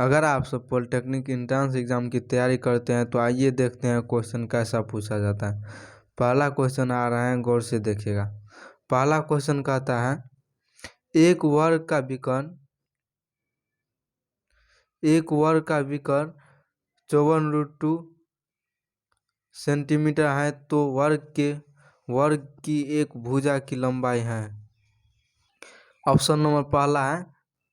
अगर आप सब पॉलिटेक्निक एंट्रेंस एग्जाम की तैयारी करते हैं तो आइए देखते हैं क्वेश्चन कैसा पूछा जाता है। पहला क्वेश्चन आ रहा है, गौर से देखिएगा। पहला क्वेश्चन कहता है एक वर्ग का विकर्ण 54√2 सेंटीमीटर है तो वर्ग की एक भुजा की लंबाई है। ऑप्शन नंबर पहला है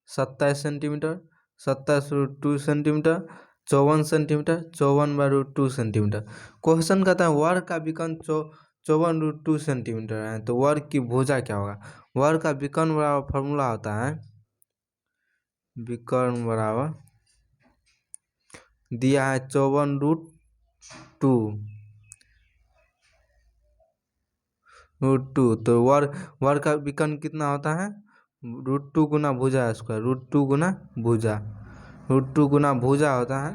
27 centimetre, 27√2 centimetre, 54 centimetre, 54/√2 centimetre. Question कहता है वर्ग का विकर्ण 54√2 सेंटीमीटर है तो वर्ग की भुजा क्या होगा। वर्ग का विकर्ण बराबर फॉर्मूला होता है, विकर्ण बराबर दिया है 54√2 तो वर्ग का विकर्ण कितना होता है, √2 गुना भुजा स्क्वायर, √2 गुना भुजा, √2 गुना भुजा होता है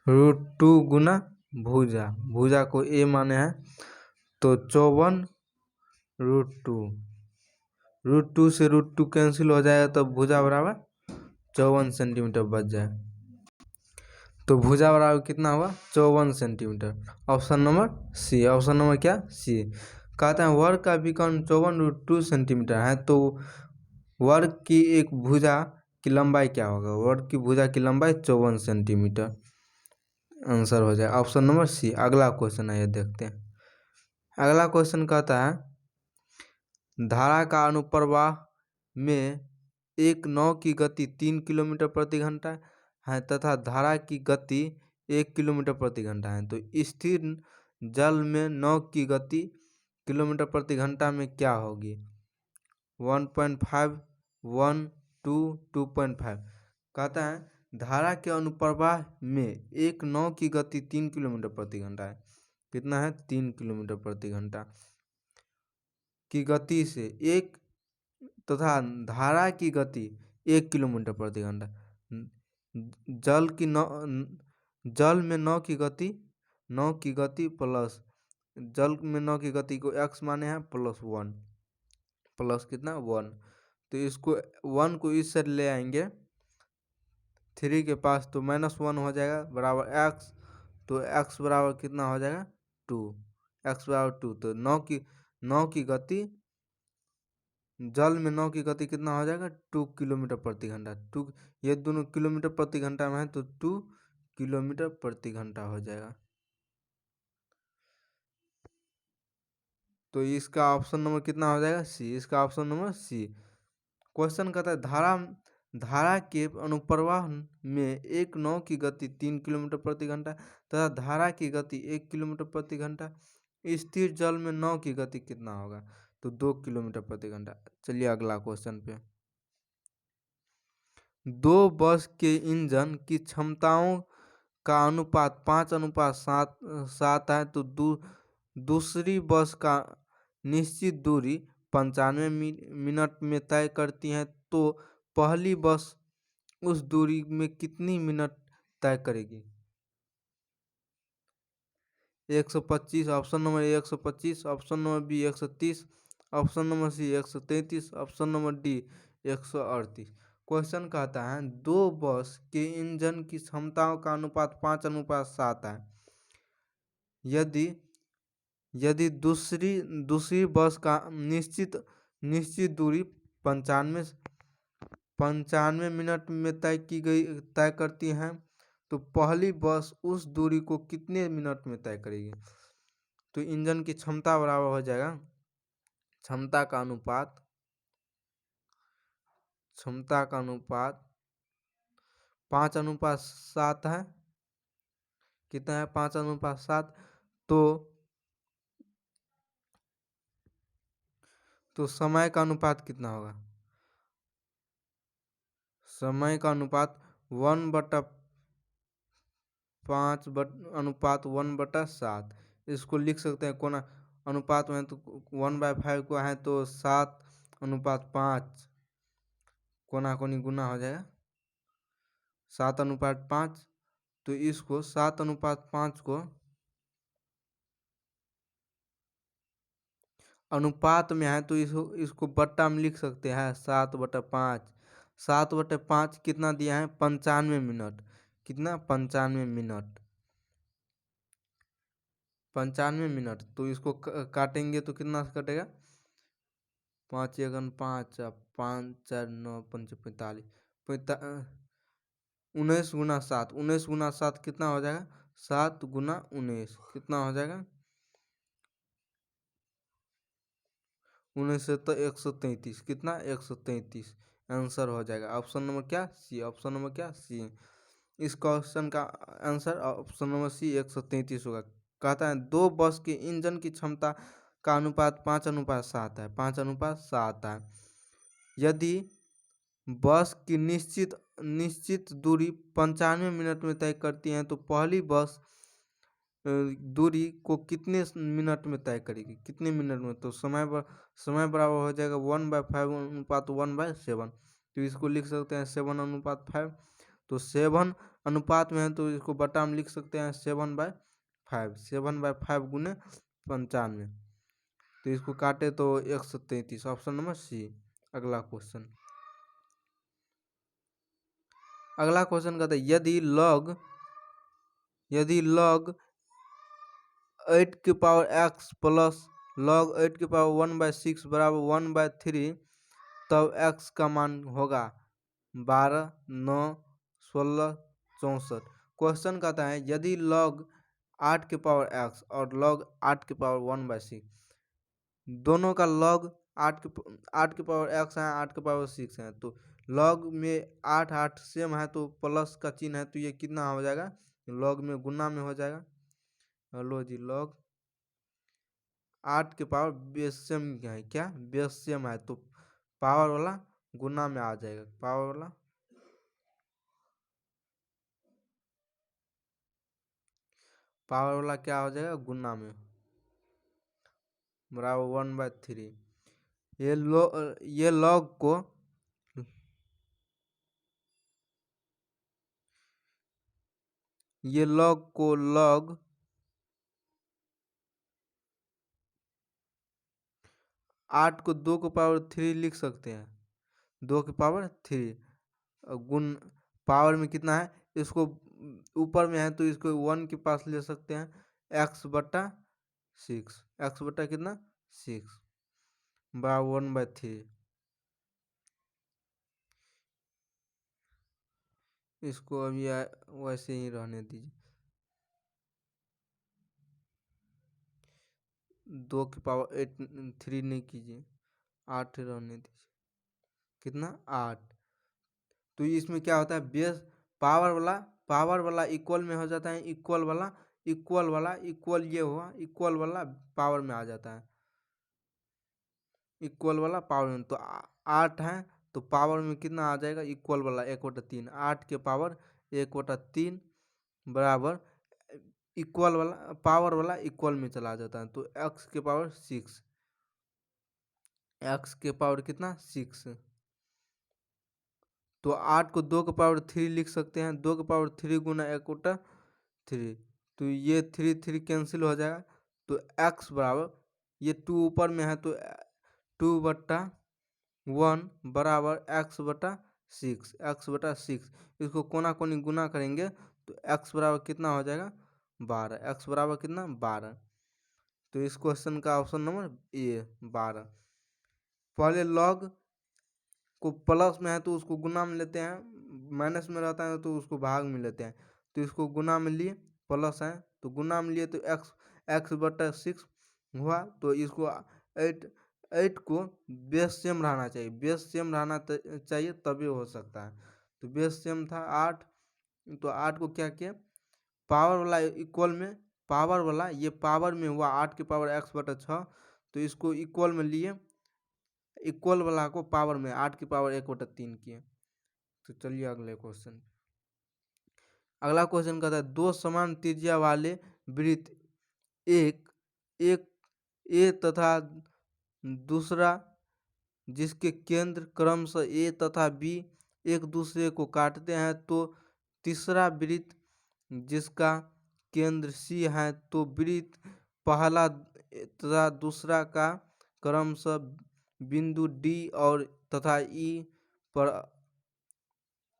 √2 गुना भुजा, भुजा को ए माने हैं तो 54√2, √2 से √2 कैंसिल हो जाएगा तो भुजा बराबर 54 सेंटीमीटर बच जाए। तो भुजा बराबर कितना हुआ, 54 centimetre. Option number C, option number क्या, सी। कहते हैं वर्ग का विकर्ण 54√2 सेंटीमीटर है तो वर्ग की एक भुजा की लंबाई क्या होगा। वर्ग की भुजा की लंबाई 54 सेंटीमीटर, आंसर हो जाए ऑप्शन नंबर सी। अगला क्वेश्चन है, ये देखते हैं। अगला क्वेश्चन कहता है धारा का अनुप्रवाह में एक नाव की गति 3 किलोमीटर प्रति घंटा है तथा धारा की गति 1 किलोमीटर प्रति घंटा है तो स्थिर जल में नाव की गति किलोमीटर प्रति घंटा में क्या होगी। 1.5, 1, 2, 2.5। कहता है धारा के अनुप्रवाह में एक नाव की गति 3 किलोमीटर प्रति घंटा है। कितना है, 3 किलोमीटर प्रति घंटा की गति से एक तथा धारा की गति 1 किलोमीटर प्रति घंटा। जल में नाव की गति प्लस जल में नाव की गति को x माने हैं +1, प्लस कितना 1, तो इसको 1 को इस साइड ले आएंगे 3 के पास तो -1 हो जाएगा बराबर x, तो x बराबर कितना हो जाएगा 2, x बराबर 2। तो नाव की गति, जल में नाव की गति कितना हो जाएगा 2 किलोमीटर प्रति घंटा। 2, ये दोनों किलोमीटर प्रति घंटा में है तो 2 किलोमीटर प्रति घंटा हो जाएगा। तो इसका ऑप्शन नंबर कितना हो जाएगा, सी। इसका ऑप्शन नंबर सी। क्वेश्चन कहता है धारा के अनुप्रवाह में एक नाव की गति 3 किलोमीटर प्रति घंटा तथा धारा की गति 1 किलोमीटर प्रति घंटा। स्थिर जल में नाव की गति कितना होगा, तो 2 किलोमीटर प्रति घंटा। चलिए अगला क्वेश्चन पे। दो बस के इंजन की क्षमताओं का अनुपात 5:7 है तो दूसरी बस का निश्चित दूरी 95 मिनट में तय करती है तो पहली बस उस दूरी में कितनी मिनट तय करेगी। 125, option number A 125, option number B 130, option number C 133, option number D 138। Question कहता है दो बस के इंजन की क्षमताओं का अनुपात 5:7 है। यदि दूसरी बस का निश्चित दूरी 95 मिनट में तय करती है तो पहली बस उस दूरी को कितने मिनट में तय करेगी। तो इंजन की क्षमता बराबर हो जाएगा क्षमता का अनुपात 5:7 है। कितना है, 5:7। तो समय का अनुपात कितना होगा। समय का अनुपात 1/5/1/7। इसको लिख सकते हैं कोना अनुपात में, तो 1/5 को है तो 7:5 कोना कोनी गुना हो जाएगा 7:5। तो इसको 7:5 को अनुपात में है तो इसको बट्टा में लिख सकते हैं 7/5। 7/5 कितना दिया है 95 मिनट। कितना 95 मिनट। 95 मिनट तो इसको काटेंगे तो कितना कटेगा 5 × 5 5 4 9 5 45 19 × 7 19 × 7 कितना हो जाएगा 7 × 19 कितना हो जाएगा 19 से तो 133 कितना 133 आंसर हो जाएगा। ऑप्शन नंबर क्या सी। ऑप्शन नंबर क्या सी। इस क्वेश्चन का आंसर ऑप्शन नंबर सी 133 होगा। कहता है 2 बस के इंजन की क्षमता का अनुपात 5:7 है। 5:7 है। यदि बस की निश्चित दूरी 95 मिनट में तय करती है तो पहली बस दूरी को कितने मिनट में तय करेगी कितने मिनट में। तो समय बराबर हो जाएगा 1/5 अनुपात 1/7। तो इसको लिख सकते हैं 7:5। तो 7 अनुपात में है तो इसको बटा में लिख सकते हैं 7/5। 7/5 × 95 तो इसको काटे तो 133। Option number C. अगला क्वेश्चन कहता है यदि log 8 प्लस log 8 बराबर 1/3 तब x का मान होगा 12 9 16 64। क्वेश्चन कहता है यदि log 8 और log 8 दोनों का log 8 x है 8 है तो log में 8 सेम है तो प्लस का चिन्ह है तो ये कितना हो जाएगा log में गुना में हो जाएगा। हेलो जी log 8 बेस सेम है क्या बेस सेम है तो पावर वाला गुना में आ जाएगा। पावर वाला क्या हो जाएगा गुना में बराबर 1/3। ये log को log 8 को 2 की पावर 3 लिख सकते हैं 2 की पावर 3 गुण पावर में कितना है इसको ऊपर में है तो इसको 1 के पास ले सकते हैं x/6 x बटा कितना 6 बराबर 1/3। इसको अभी वैसे ही रहने दीजिए 2 की पावर 3 नहीं कीजिए 8 रहने दीजिए कितना 8। तो इसमें क्या होता है बेस पावर वाला इक्वल में हो जाता है इक्वल ये हुआ इक्वल वाला पावर में आ जाता है इक्वल वाला पावर में। तो 8 है तो पावर में कितना आ जाएगा इक्वल वाला 1/3 8 के पावर 1/3 बराबर इक्वल वाला पावर वाला इक्वल में चला जाता है तो x के पावर 6 x के पावर कितना 6। तो 8 को 2 की पावर 3 लिख सकते हैं 2 की पावर 3 गुना 1/3 तो ये 3 कैंसिल हो जाएगा तो x बराबर ये 2 ऊपर में है तो 2/1 बराबर x/6 इसको कोना कोनी गुना करेंगे तो x बराबर कितना हो जाएगा 12 x बराबर कितना 12। तो इस क्वेश्चन का ऑप्शन नंबर ए 12। पहले log को प्लस में है तो उसको गुना में लेते हैं माइनस में रहता है तो उसको भाग में लेते हैं तो इसको गुना में लिए प्लस है तो गुना में लिए तो x/6 हुआ तो इसको 8 को बेस सेम रहना चाहिए बेस सेम रहना चाहिए तभी हो सकता है। तो बेस सेम था 8 तो 8 को क्या किया पावर वाला इक्वल में पावर वाला ये पावर में हुआ 8 की पावर x/6 तो इसको इक्वल में लिए इक्वल वाला को पावर में 8 की पावर 1/3 किए। तो चलिए अगले क्वेश्चन। अगला क्वेश्चन कहता है 2 समान त्रिज्या वाले वृत्त एक ए तथा दूसरा जिसके केंद्र क्रमशः ए तथा बी एक दूसरे को काटते हैं तो तीसरा वृत्त जिसका केंद्र सी है तो वृत्त पहला तथा दूसरा का क्रमशः बिंदु डी और तथा ई पर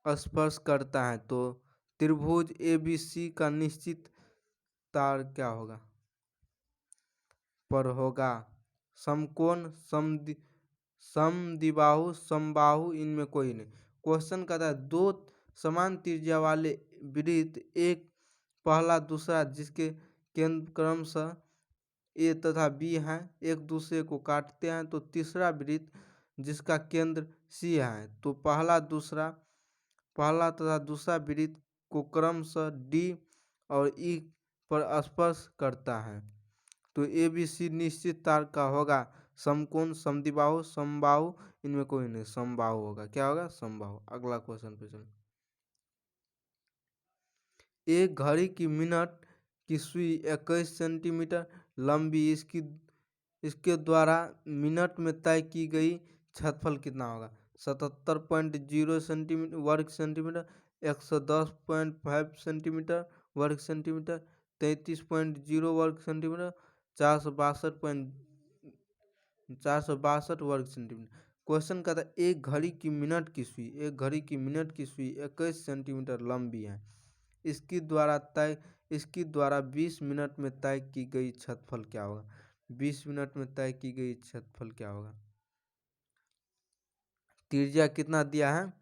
स्पर्श करता है तो त्रिभुज ABC का निश्चित तार क्या होगा? पर होगा समकोण, समद्विबाहु, समबाहु, इनमें कोई नहीं। क्वेश्चन कहता है दो समान त्रिज्या वाले वृत्त, एक पहला दूसरा, जिसके केंद्र क्रमशः ए तथा बी हैं, एक दूसरे को काटते हैं, तो तीसरा वृत्त जिसका केंद्र सी है तो पहला तथा दूसरा वृत्त को क्रमशः डी और ई पर स्पर्श करता है तो ABC निश्चित तार का होगा समकोण, समद्विबाहु, समबाहु, इनमें कोई नहीं, समबाहु होगा। क्या होगा? समबाहु। अगला क्वेश्चन पे चलो। एक घड़ी की मिनट की सुई 21 सेंटीमीटर लंबी, इसके द्वारा मिनट में तय की गई क्षेत्रफल कितना होगा? 77.0 सेंटीमीटर वर्ग सेंटीमीटर, 110.5 सेंटीमीटर वर्ग सेंटीमीटर, 33.0 वर्ग सेंटीमीटर, 462 वर्ग सेंटीमीटर। क्वेश्चन कहता है एक घड़ी की मिनट की सुई 21 सेंटीमीटर लंबी है, इसकी द्वारा 20 मिनट में तय की गई क्षेत्रफल क्या होगा? 20 मिनट में तय की गई क्षेत्रफल क्या होगा? त्रिज्या कितना दिया है?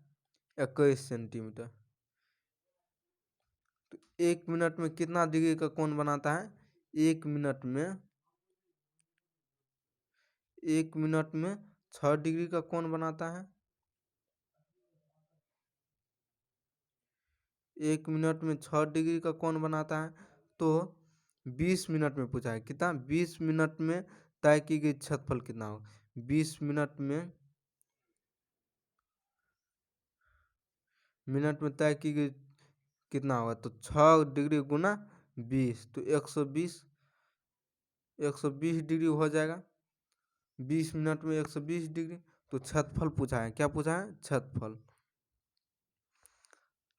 21 सेंटीमीटर। तो एक मिनट में कितना डिग्री का कोण बनाता है? एक मिनट में 6 डिग्री का कोण बनाता है। एक मिनट में 6 डिग्री का कोण बनाता है तो 20 मिनट में पूछा है कितना? 20 मिनट में तय की गई क्षेत्रफल कितना होगा? 20 मिनट में तय की गई कितना होगा? तो 6 डिग्री गुना 20 तो 120 डिग्री हो जाएगा। 20 मिनट में 120 डिग्री। तो क्षेत्रफल पूछा है, क्या पूछा है? क्षेत्रफल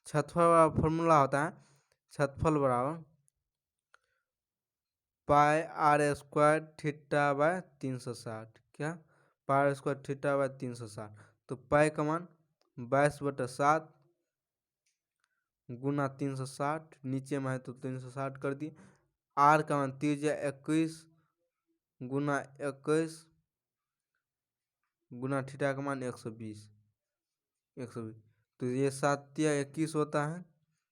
का फॉर्मूला होता है क्षेत्रफल बराबर पाई r स्क्वायर थीटा बाय 360। क्या? पाई r स्क्वायर थीटा बाय 360। तो पाई का मान 22/7 गुना 360, नीचे में है तो 360 कर दिए। r का मान त्रिज्या 21 गुना 21 गुना थीटा का मान 120। तो ये 7×21 होता है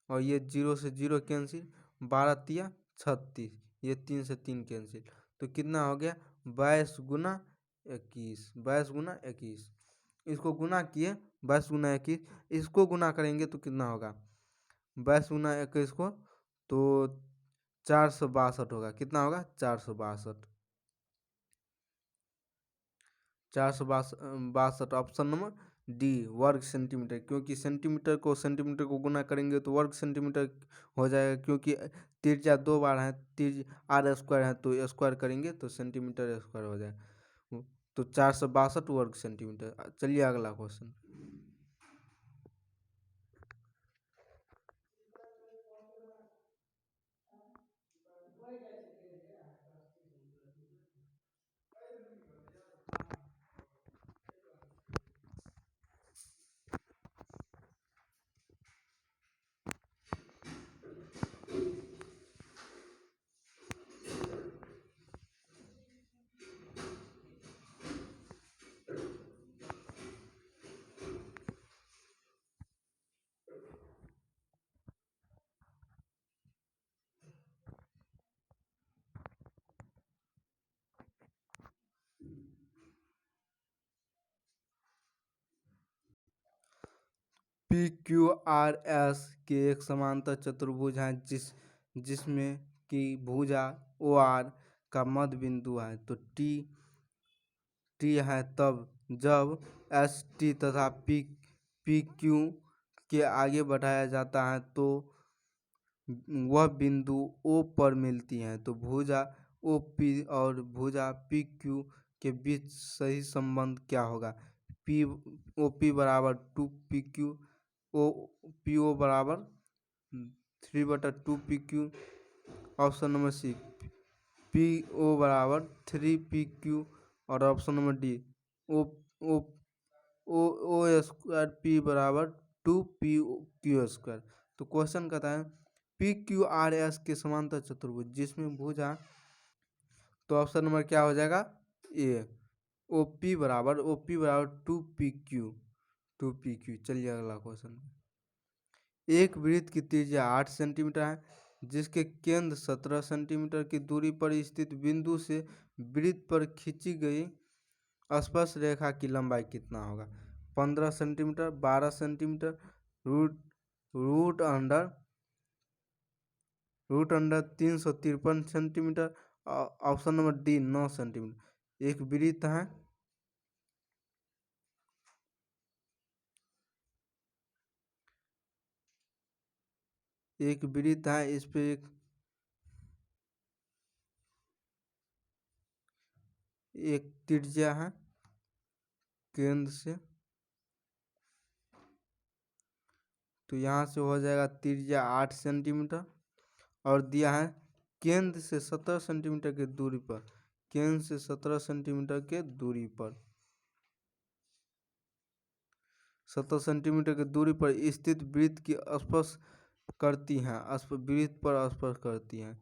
और ये 0 से 0 कैंसिल, 12×36, ये 3 से 3 कैंसिल, तो कितना हो गया? 22 गुना 21। इसको गुना किए 22 गुना 21, इसको गुना करेंगे तो कितना होगा? 22 गुना 21 को तो 462 होगा। कितना होगा? 462 ऑप्शन नंबर डी वर्ग सेंटीमीटर, क्योंकि सेंटीमीटर को गुना करेंगे तो वर्ग सेंटीमीटर हो जाएगा, क्योंकि त्रिज्या 2 बार है, r स्क्वायर है तो स्क्वायर करेंगे तो सेंटीमीटर स्क्वायर हो जाएगा। तो 462 वर्ग सेंटीमीटर। चलिए अगला क्वेश्चन। PQRS के एक समांतर चतुर्भुज है जिसमें कि भुजा OR का मध्य बिंदु है, तो T है तब जब ST तथा PQ के आगे बढ़ाया जाता है तो वह बिंदु O पर मिलती हैं, तो भुजा OP और भुजा PQ के बीच सही संबंध क्या होगा? OP बराबर 2PQ, PO बराबर 3/2PQ। ऑप्शन नंबर सी PO बराबर 3PQ और ऑप्शन नंबर डी ओ ओ ओ ओ स्क्वायर पी बराबर 2 PQ²। तो क्वेश्चन कहता है PQRS के समांतर चतुर्भुज जिसमें भुजा, तो ऑप्शन नंबर क्या हो जाएगा ए, OP बराबर 2PQ। चलिए अगला क्वेश्चन। एक वृत्त की त्रिज्या 8 सेंटीमीटर है जिसके केंद्र 17 सेंटीमीटर की दूरी पर स्थित बिंदु से वृत्त पर खींची गई स्पर्श रेखा की लंबाई कितना होगा? 15 centimetre, 12 centimetre, root under 353 centimetre. Option number D 9 centimetre. एक वृत्त है, इस पे एक त्रिज्या है केंद्र से, तो यहाँ से हो जाएगा त्रिज्या 8 सेंटीमीटर और दिया है केंद्र से 17 सेंटीमीटर की दूरी पर, केंद्र से 17 सेंटीमीटर के दूरी पर 17 सेंटीमीटर की दूरी पर स्थित वृत्त की स्पर्श करती हैं, वृत्त पर स्पर्श करती हैं,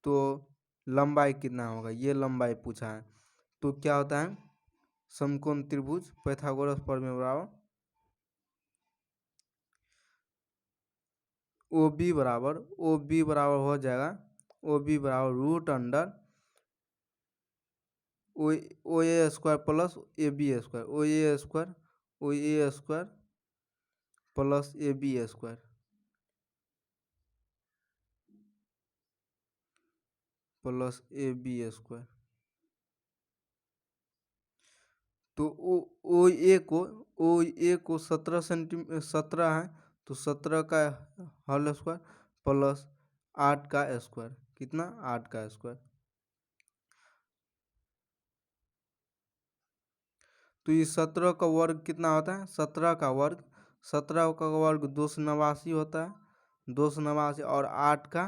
तो लंबाई कितना होगा? ये लंबाई पूछा है। तो क्या होता है समकोण त्रिभुज पाइथागोरस प्रमेय बराबर ओ बी बराबर हो जाएगा OB बराबर root under OA square plus AB square, OA square plus AB square plus AB square. तो ओ ए को 17 है, तो 17 का होल स्क्वायर प्लस 8 का स्क्वायर, कितना? 8 का स्क्वायर। तो ये 17 का वर्ग कितना होता है? 17 का वर्ग 289 होता है, 289 और 8 का